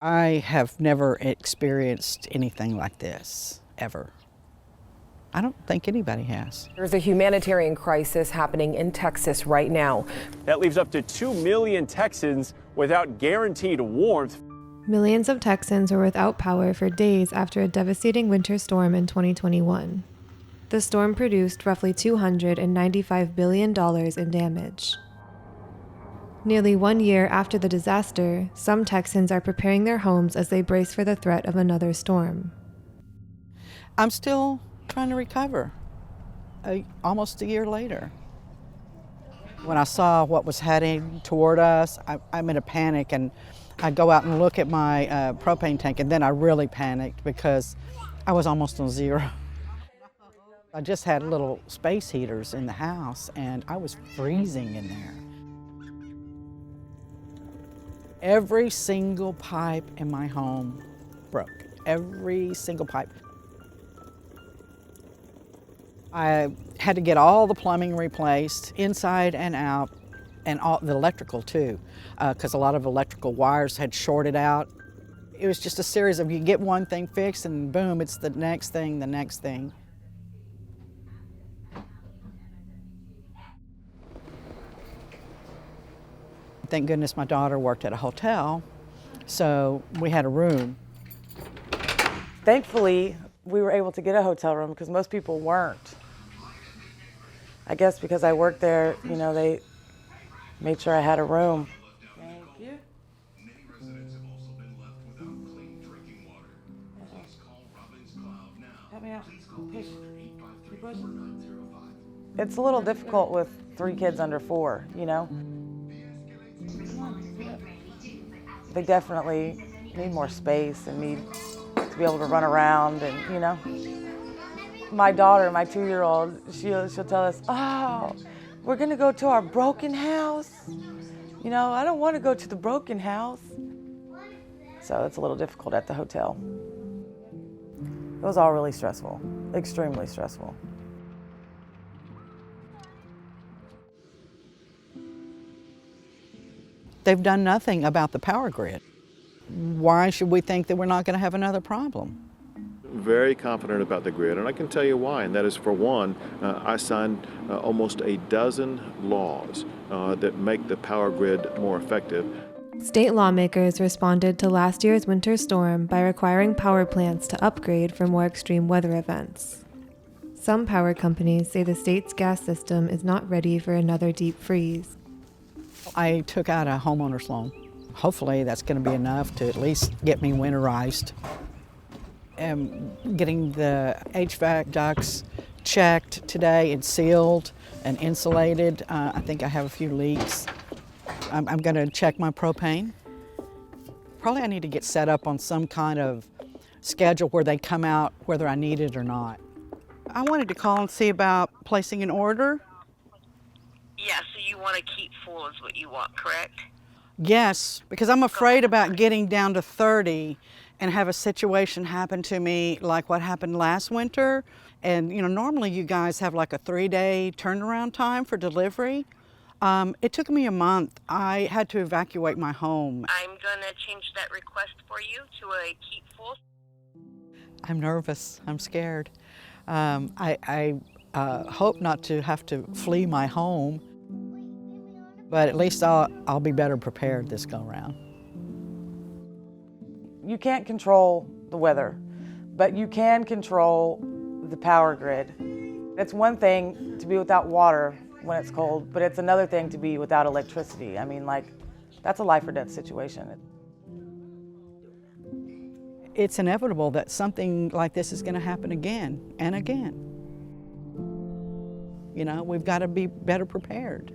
I have never experienced anything like this, ever. I don't think anybody has. There's a humanitarian crisis happening in Texas right now. That leaves up to 2 million Texans without guaranteed warmth. Millions of Texans were without power for days after a devastating winter storm in 2021. The storm produced roughly $295 billion in damage. Nearly 1 year after the disaster, some Texans are preparing their homes as they brace for the threat of another storm. I'm still trying to recover, almost a year later. When I saw what was heading toward us, I'm in a panic, and I go out and look at my propane tank, and then I really panicked because I was almost on zero. I just had little space heaters in the house, and I was freezing in there. Every single pipe in my home broke, every single pipe. I had to get all the plumbing replaced, inside and out, and all the electrical too, because a lot of electrical wires had shorted out. It was just a series of, you get one thing fixed and boom, it's the next thing, the next thing. Thank goodness my daughter worked at a hotel, so we had a room. Thankfully, we were able to get a hotel room because most people weren't. I guess because I worked there, you know, they made sure I had a room. Thank you. Help me out. Push. You push. It's a little difficult with 3 kids under 4, you know? They definitely need more space and need to be able to run around and, you know. My daughter, my 2-year-old, she'll tell us, oh, we're gonna go to our broken house. You know, I don't wanna go to the broken house. So it's a little difficult at the hotel. It was all really stressful, extremely stressful. They've done nothing about the power grid. Why should we think that we're not gonna have another problem? Very confident about the grid, and I can tell you why, and that is, for one, I signed almost a dozen laws that make the power grid more effective. State lawmakers responded to last year's winter storm by requiring power plants to upgrade for more extreme weather events. Some power companies say the state's gas system is not ready for another deep freeze. I took out a homeowner's loan. Hopefully that's gonna be enough to at least get me winterized. Getting the HVAC ducts checked today and sealed and insulated. I think I have a few leaks. I'm gonna check my propane. Probably I need to get set up on some kind of schedule where they come out whether I need it or not. I wanted to call and see about placing an order. Yeah, so you want to keep full is what you want, correct? Yes, because I'm afraid about getting down to 30 and have a situation happen to me like what happened last winter. And you know, normally you guys have like a 3-day turnaround time for delivery. It took me a month. I had to evacuate my home. I'm gonna change that request for you to a keep full. I'm nervous, I'm scared. I hope not to have to flee my home, but at least I'll be better prepared this go around. You can't control the weather, but you can control the power grid. It's one thing to be without water when it's cold, but it's another thing to be without electricity. I mean, like, that's a life or death situation. It's inevitable that something like this is going to happen again and again. You know, we've got to be better prepared.